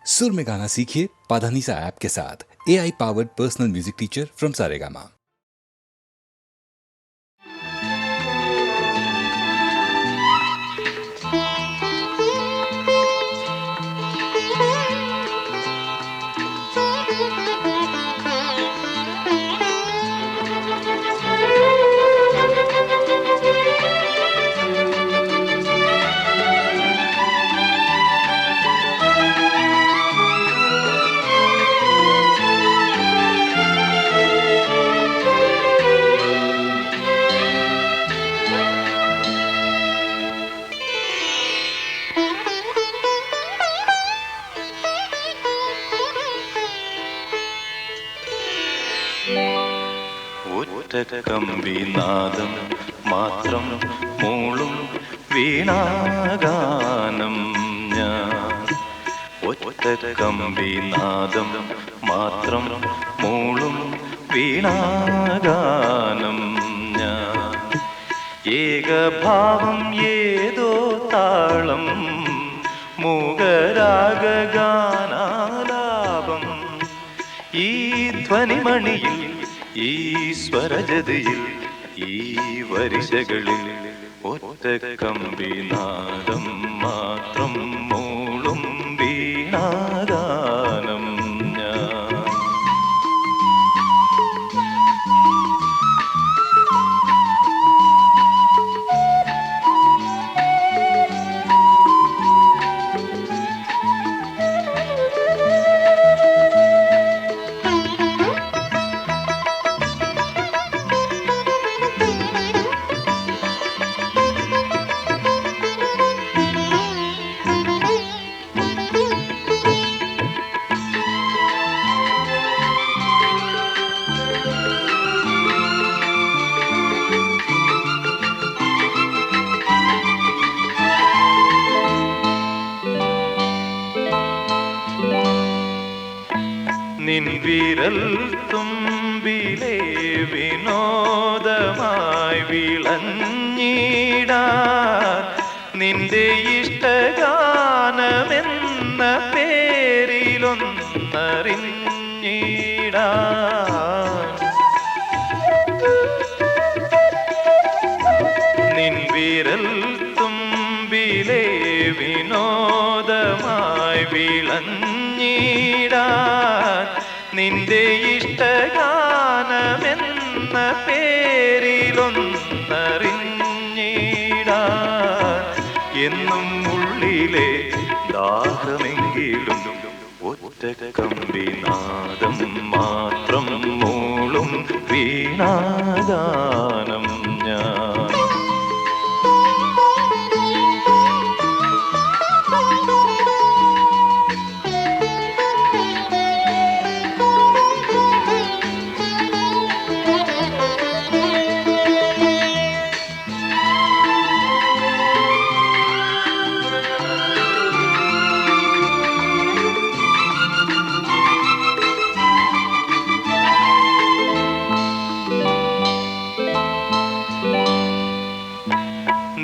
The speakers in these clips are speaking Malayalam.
सुर में गाना सीखिए पाधानीसा ऐप के साथ। AI powered personal music teacher from Saregama. കമ്പിനാദം മാത്രം മൂളും വീണാഗാനം ഞാൻ. ഒറ്റ കമ്പിനാദം മാത്രം മൂളും വീണാഗാനം ഞാൻ. ഏകഭാവം ഏതോ താളം മൂകരാഗാനാലാപം ഈ ധ്വനിമണിയിൽ ഈ സ്വരജതിയിൽ ഈ വരിശകളിൽ ഒറ്റ കമ്പിനാദം മാത്രം മൂളും വീണാഗാനം ഞാൻ. നിൻ വിരൽ തുമ്പിലെ വിനോദമായി വിളഞ്ഞിടാൻ നിന്റെ ഇഷ്ടഗാനമെന്ന പേരിലൊന്നറിഞ്ഞിടാൻ. നിൻ വിരൽ തുമ്പിലെ വിനോദമായി വിളഞ്ഞിടാൻ നിന്റെ ഇഷ്ടഗാനമെന്ന പേരിലൊന്നറിഞ്ഞിടാൻ. എന്നും ഉള്ളിലെ ദാഹമെങ്കിലും ഒറ്റ കമ്പിനാദം മാത്രം മൂളും വീണാഗാനം ഞാൻ.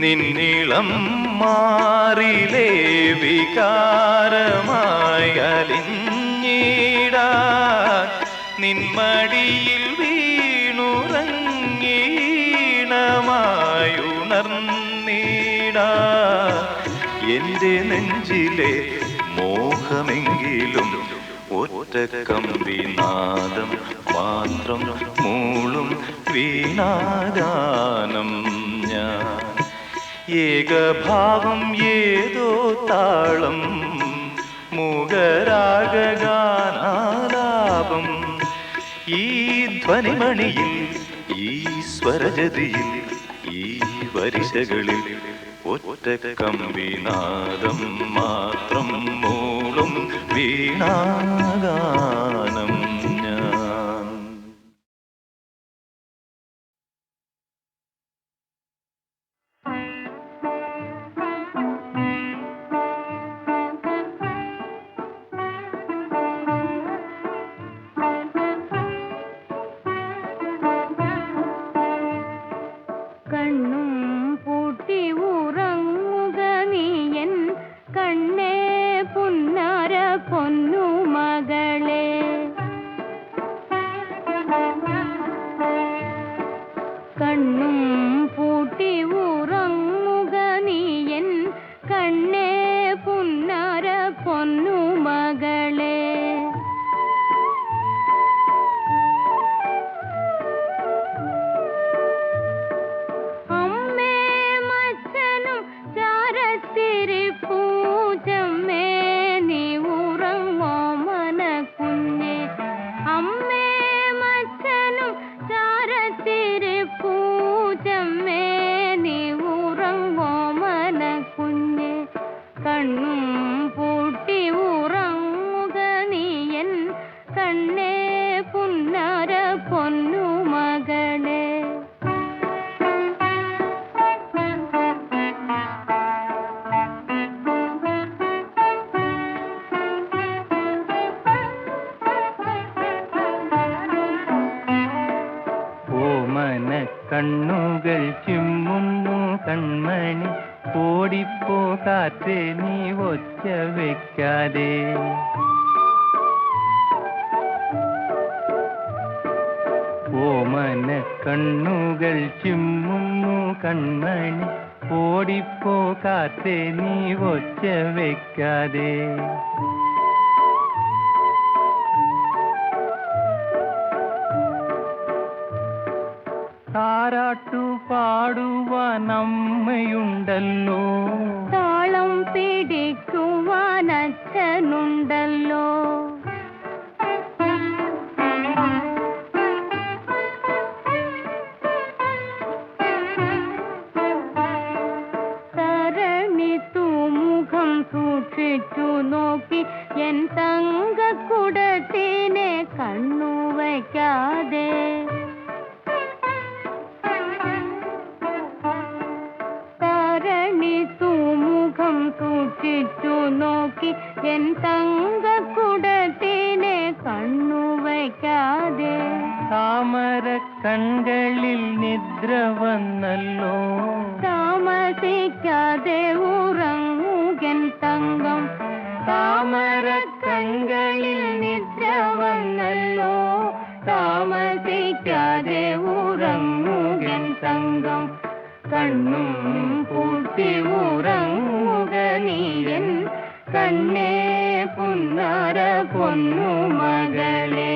നിന്നിളം മാറിലെ വികാരമായി അലിഞ്ഞിടാൻ നിന്മടിയിൽ വീണുറങ്ങീണമായുണർന്നിടാൻ. എൻ്റെ നെഞ്ചിലെ മോഹമെങ്കിലും ഒറ്റ കമ്പിനാദം മാത്രം മൂളും വീണാഗാനം ഞാൻ. ഏകഭാവം ഏതോ താളം മൂകരാഗാനാലാപം ഈ ധ്വനിമണിയിൽ ഈ സ്വരജതിയിൽ ഈ വരിശകളിൽ ഒറ്റ കമ്പിനാദം മാത്രം മൂളും വീണാഗാനം ഞാൻ. പൊൻ കണ്ണുകൾ ചിമ്മുന്നു കൺമണി, ഓടിപ്പോ കാറ്റേ നീ ഒച്ച വെക്കാതെ. ഓമന കണ്ണുകൾ ചിമ്മുന്നു കൺമണി, ഓടിപ്പോ കാറ്റേ നീ ഒച്ച വെക്കാതെ. താരാട്ടു പാടുവാൻ അമ്മയുണ്ടല്ലോ, താളം പിടിക്കുവാൻ അച്ഛനുണ്ടല്ലോ. തരണി തൂമുഖം സൂക്ഷിച്ചു നോക്കി എൻ തങ്കക്കുടത്തിനെ കണ്ണു വയ്ക്കാതെ. തൂമുഖം സൂക്ഷിച്ചു നോക്കി എൻ തങ്കക്കുടത്തിനെ കണ്ണു വയ്ക്കാതെ. താമര കൺകളിൽ നിദ്ര വന്നല്ലോ, താമസിക്കാതെ ഉറങ്ങുകൻ തങ്കം. താമര കൺകളിൽ നിദ്ര വന്നല്ലോ, താമസിക്കാതെ ഉറങ്ങുകൻ തങ്കം. കണ്ണും പൂട്ടി ഉറങ്ങുക നീയൻ കണ്ണേ പുന്നാര പൊന്നു മകളെ.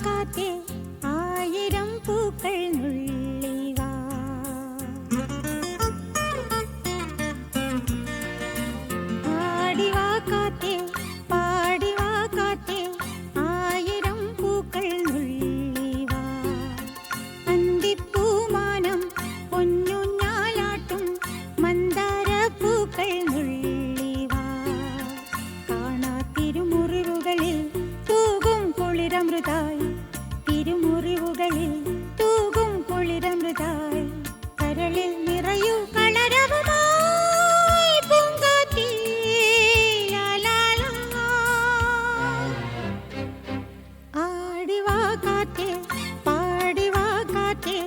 കാറ്റേ ആയിരം പൂക്കൾ നുള്ളിവാ. ആടിവാ കാറ്റേ പാടിവാ കാറ്റേ ആയിരം പൂക്കൾ നുള്ളിവാ. അന്തിപ്പൂമാനം പൊന്നുഞ്ഞാലാട്ടും മന്ദാര പൂക്കൾ നുള്ളിവാ. കാണാ തിരുമുറിവുകളിൽ തൂകും കുളിരമൃതായി, തിരുമുറിവുകളിൽ തൂകും കുളിരമൃതായി. കരളിൽ നിറയൂ കളരവുമായി പൂങ്കാറ്റേ ലാലാലാ. ആടിവാ കാറ്റേ പാടിവാ കാറ്റേ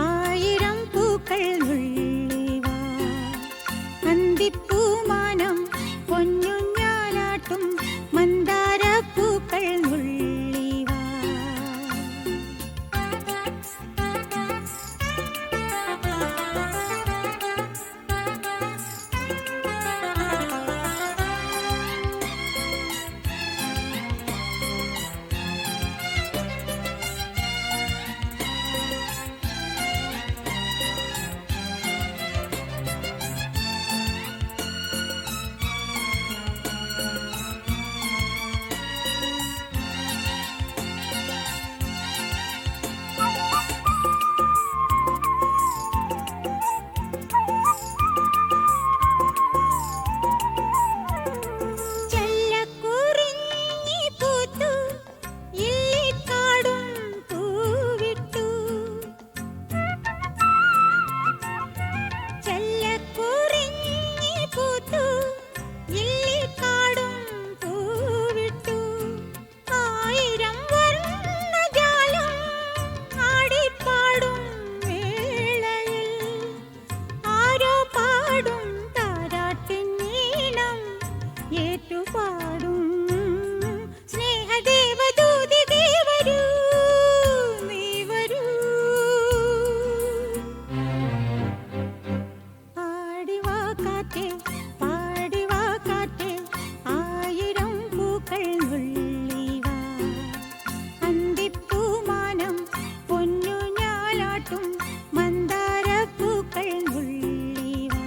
ആയിരം പൂക്കൾ നുള്ളിവാ. അന്തിപ്പൂമാനം പൊന്നുഞ്ഞാലാട്ടും മന്ദാര പൂക്കൾ നുള്ളിവാ. ചെല്ലക്കുറിഞ്ഞി പൂത്തു ഇല്ലിക്കാടും പൂവിട്ടു. ചെല്ലക്കുറിഞ്ഞി പൂത്തു ഇല്ലിക്കാടും പൂവിട്ടു. ആയിരം വർണ്ണജാലം ആടിപ്പാടും വേളയിൽ ആരോ പാടും താരാട്ടിൻ ഈണം ഏറ്റുപാടും. സ്നേഹദേവദൂതി നീ വരൂ, നീ വരൂ. ആടിവാ കാറ്റേ പാടിവാ കാറ്റേ ആയിരം പൂക്കൾ നുള്ളിവാ. അന്തിപ്പൂമാനം പൊന്നുഞ്ഞാലാട്ടും മന്ദാര പൂക്കൾ നുള്ളിവാ.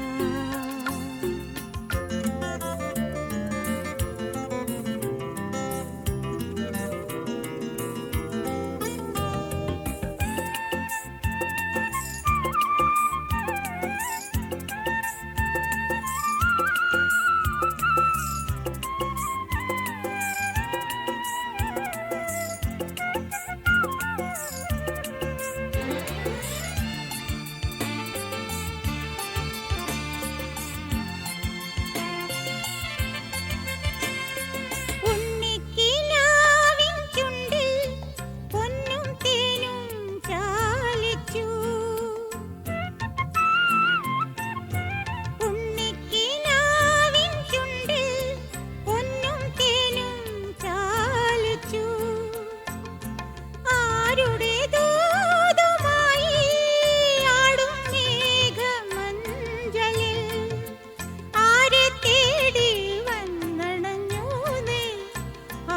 ഉണ്ണിക്കിനാവിൻ ചുണ്ടിൽ പൊന്നും തേനും ചാലിച്ചു. ഉണ്ണിക്കിനാവിൻ ചുണ്ടിൽ പൊന്നും തേനും ചാലിച്ചു. ആരുടെ ദൂതുമായി ആടും മേഘമഞ്ചലിൽ ആരെ തേടി വന്നണഞ്ഞു നീ.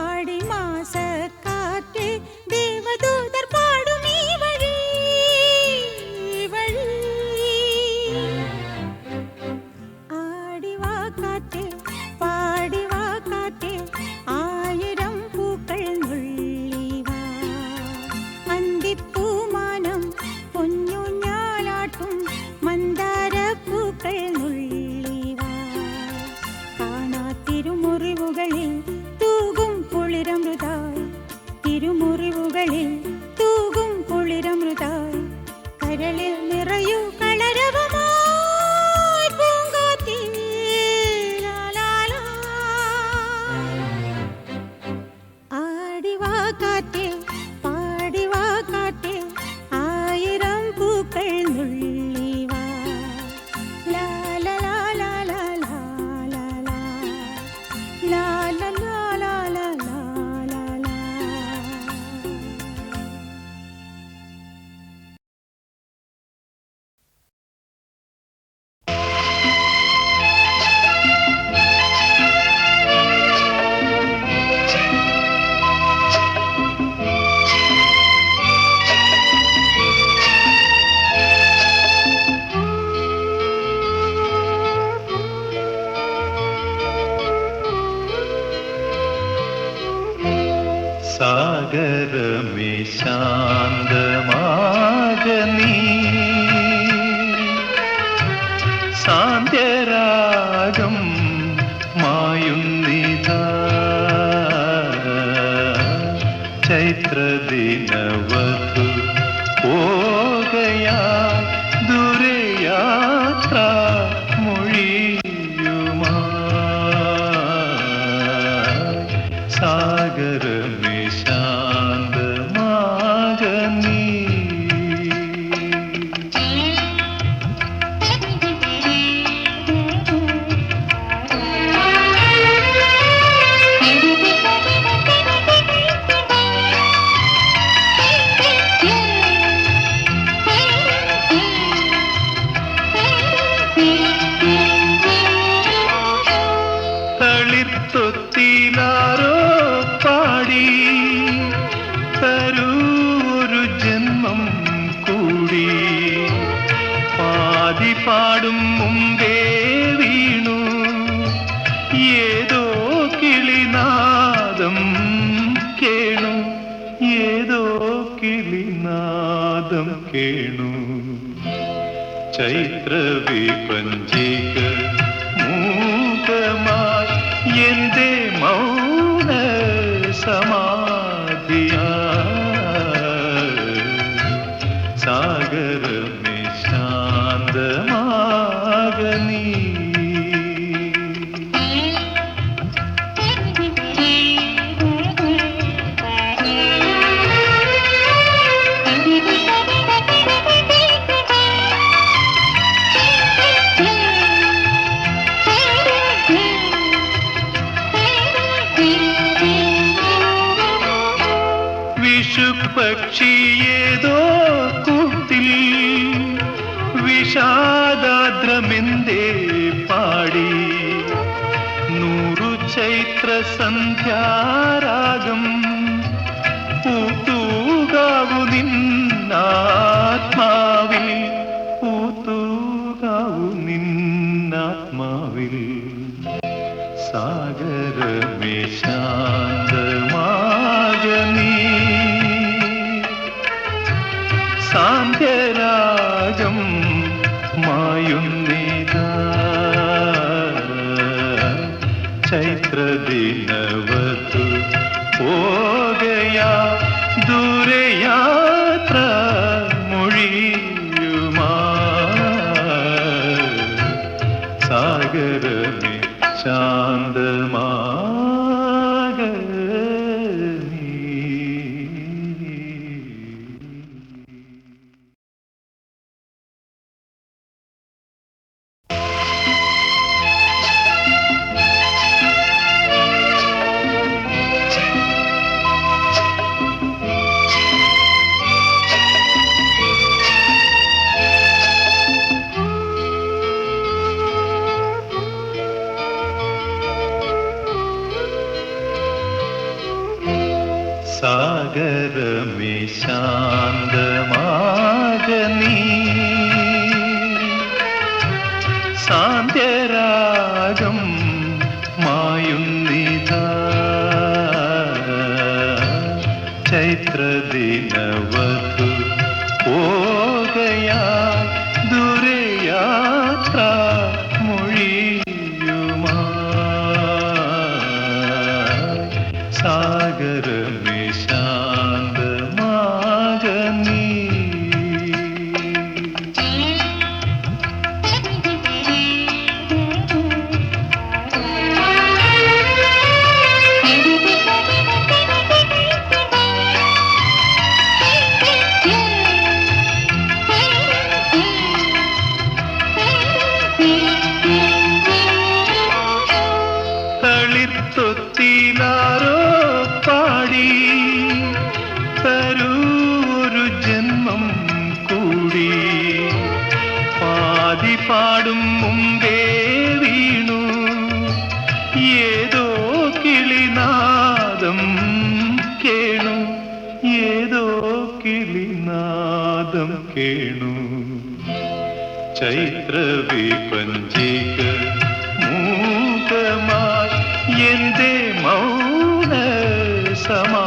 ആടിമാസക്കാറ്റ് ദേവദൂതർ പാടും ഈ വഴി, ഈ വഴി. ആടിവാ കാറ്റേ പാടിവാ കാറ്റേ ആയിരം പൂക്കൾ നുള്ളിവാ. അന്തിപ്പൂമാനം പൊന്നുഞ്ഞാലാട്ടും മന്ദാര പൂക്കൾ നുള്ളിവാ. കാണാ തിരുമുറിവുകളിൽ തൂകും കുളിരമൃതായി, തിരുമുറിവുകളിൽ തൂകും കുളിരമൃതായി. കരളിൽ നിറയൂ കളരവുമായി പൂങ്കാറ്റേ ലാലാലാ. ആടിവാ കാറ്റേ പാടിവാ കാറ്റേ ആയിരം പൂക്കൾ നുള്ളിവാ. ലാലാലാ ലാലാ ലാലാ ലാലാ ലാലാ ലാലാ. സാഗരമേ ശാന്തമാകനീ സാന്ധ്യരാഗം മായുന്നിതാ ചൈത്രദിനവധു പോകയാ ദൂരയാത്ര മൊഴിയുമാ സാഗരമേ ശാന്തമാകനീ തളിർത്തൊത്തിലാരോ പാടി തരൂ ഒരു ജന്മം കൂടി പാതി പാടും മുമ്പേ വീണു ഏതോ കിളിനാദം കേണു ഏതോ കിളിനാദം കേണു ചൈത്രവിപഞ്ചിക മൂകമായി എന്റെ മൗന സമാധിയാ സാഗരമേ ശാന്തമാകനീ വിഷുപക്ഷിയേതോ കൂട്ടിൽ വിഷാദാദ്രമെന്തേ പാടി 100 ചൈത്ര സന്ധ്യാരാഗം പൂത്തൂകാവു നിന്നാത്മാവിൽ പൂത്തൂകാവു നിന്നാത്മാവിൽ സാഗരമേ ശാന്തമാകനീ സാന്ധ്യരാഗം മായുന്നിതാ ചൈത്രദിനവധു പോകയാ ദൂരയാത്ര മൊഴിയുമാ സാഗരമേ സാഗരമേ ശാന്തമാകനീ സാന്ധ്യരാഗം മായുന്നിതാ ചൈത്രദിനവധു പോകയാ ദൂരയാത്ര മൊഴിയുമാ സാഗരമേ ശാന്തമാകനീ തളിർത്തൊത്തിലാരോ പാടി തരൂ ഒരു ജന്മം കൂടി പാതി പാടും മുമ്പേ വീണു ഏതോ കിളിനാദം കേണു ഏതോ കിളിനാദം കേണു ചൈത്രവിപഞ്ചിക മൂകമായി എന്റെ മൗന സമാ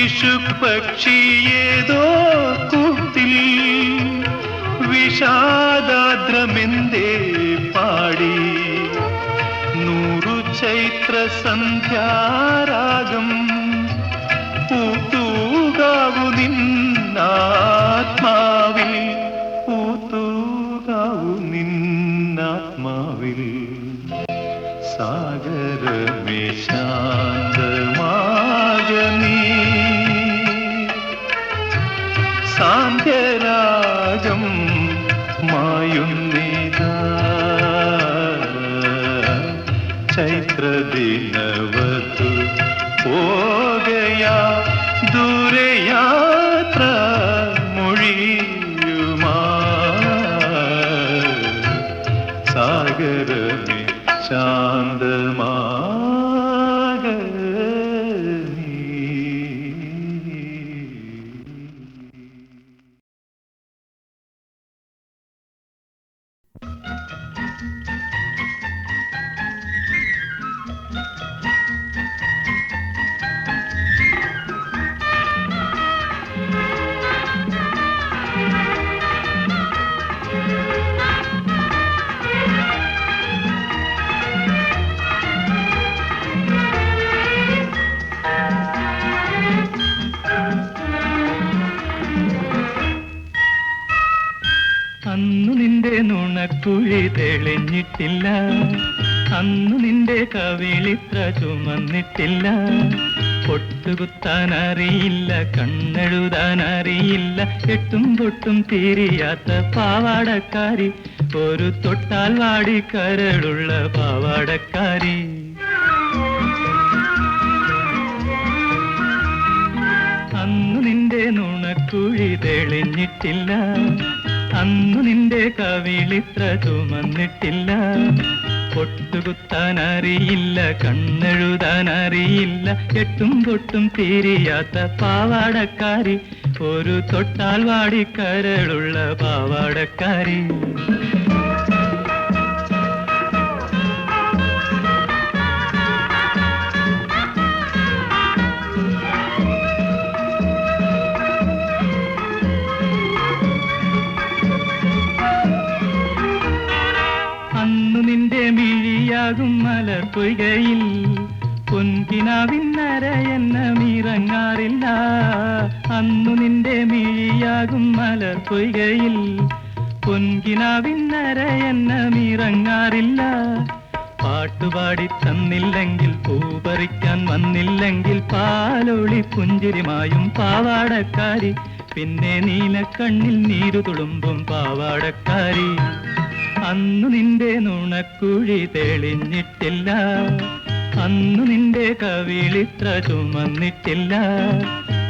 വിഷുപക്ഷി ഏതോ കൂട്ടിൽ വിഷാദാദ്രമെന്തേ പാടി 100 ചൈത്ര സന്ധ്യാരാഗം പൂത്തൂകാവു നിന്നാത്മാവിൽ പൂത്തൂകാവു നിന്നാത്മാവിൽ സാഗരമേ ശാന്തമാകനീ സാന്ധ്യരാഗം മായുന്നിതാ ചൈത്രദിനവതു പോകയാ ദൂരയാത്ര മൊഴിയുമാ സാഗരമേ ശാന്തമാകനീ. അന്നു നിന്റെ നുണക്കുഴി തെളിഞ്ഞിട്ടില്ല, അന്നു നിന്റെ കവിളിത്ര ചുമന്നിട്ടില്ല. പൊട്ടുകുത്താൻ അറിയില്ല, കണ്ണെഴുതാൻ അറിയില്ല, എട്ടും പൊട്ടും തീരിയാത്ത പാവാടക്കാരി, ഒരു തൊട്ടാൽ വാടിക്കരളുള്ള പാവാടക്കാരി. അന്നു നിന്റെ നുണക്കുഴി തെളിഞ്ഞിട്ടില്ല, അന്നു നിന്റെ കവിളിത്ര ചുമന്നിട്ടില്ല. പൊട്ടുകുത്താൻ അറിയില്ല, കണ്ണെഴുതാൻ അറിയില്ല, എട്ടും പൊട്ടും തീരിയാത്ത പാവാടക്കാരി, ഒരു തൊട്ടാൽ വാടിക്കരളുള്ള പാവാടക്കാരി. അന്നു നിന്റെ മിഴിയാകും മലർപ്പൊയ്കയിൽ പൊൻകിനാവിന്നര എന്നമിറങ്ങാറില്ല. അന്നു നിന്റെ മിഴിയാകും മലർപ്പൊയ്കയിൽ പൊൻകിനാവിന്നര എന്നമിറങ്ങാറില്ല. പാട്ടുപാടി തന്നില്ലെങ്കിൽ, പൂപറിക്കാൻ വന്നില്ലെങ്കിൽ, പാലൊളി പുഞ്ചിരിമായും പാവാടക്കാരി, പിന്നെ നീലക്കണ്ണിൽ നീരു തുളുമ്പും പാവാടക്കാരി. അന്നു നിന്റെ നുണക്കുഴി തെളിഞ്ഞിട്ടില്ല, അന്നു നിന്റെ കവിളിത്ര ചുമന്നിട്ടില്ല.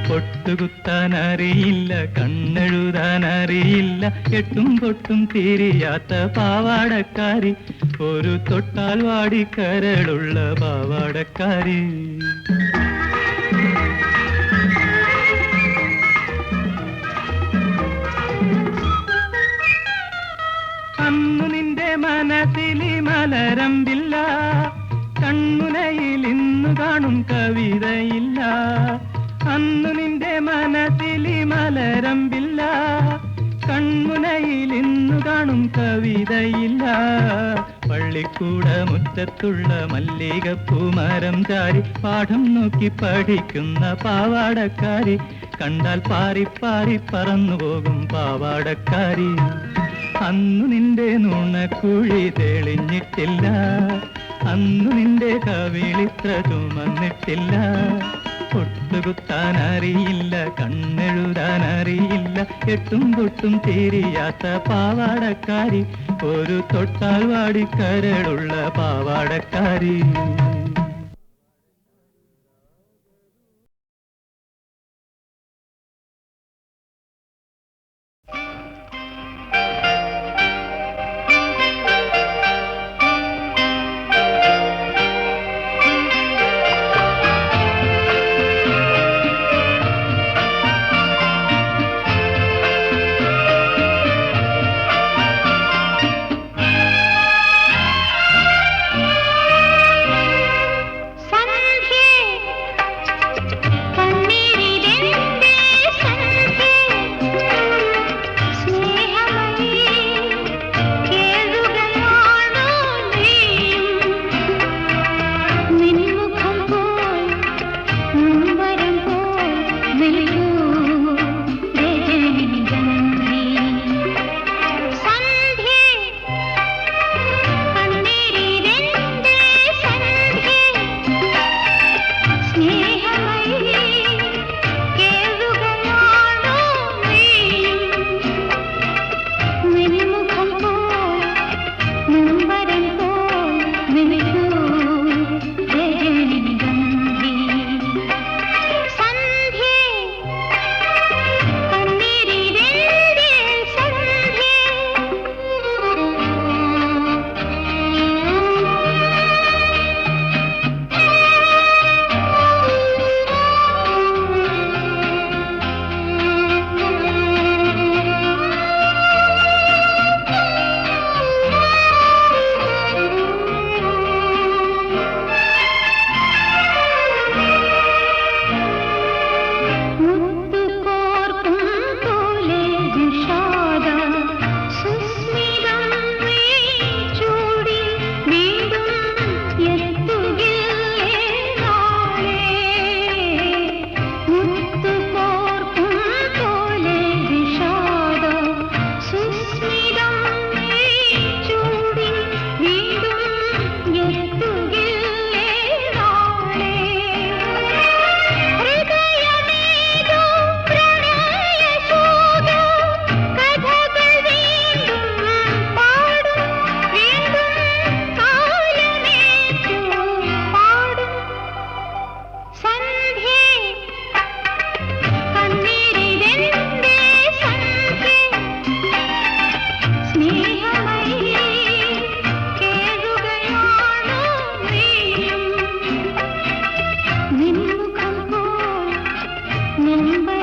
പൊട്ടുകുത്താൻ അറിയില്ല, കണ്ണെഴുതാൻ അറിയില്ല, എട്ടും പൊട്ടും തീരിയാത്ത പാവാടക്കാരി, ഒരു തൊട്ടാൽ വാടിക്കരളുള്ള പാവാടക്കാരി. അന്നു നിന്റെ മനസ്സിലി മലരമ്പില്ല, കൺമുനയിൽ ഇന്നു കാണും കവിതയില്ല. അന്നു നിന്റെ മനസ്സിലി മലരമ്പില്ല, കൺമുനയിൽ ഇന്നു കാണും കവിതയില്ല. പള്ളിക്കൂട മുറ്റത്തുള്ള മല്ലികപ്പൂമരം ചാരി പാഠം നോക്കി പഠിക്കുന്ന പാവാടക്കാരി, കണ്ടാൽ പാറി പാറി പറന്നു പോകും പാവാടക്കാരി. അന്നു നിന്റെ നുണക്കുഴി തെളിഞ്ഞിട്ടില്ല, അന്നു നിന്റെ കവിളിത്ര ചുമന്നിട്ടില്ല. പൊട്ടുകുത്താൻ അറിയില്ല, കണ്ണെഴുതാൻ അറിയില്ല, എട്ടും പൊട്ടും തീരിയാത്ത പാവാടക്കാരി, ഒരു തൊട്ടാൽ വാടിക്കരളുള്ള പാവാടക്കാരി. നൊമ്പര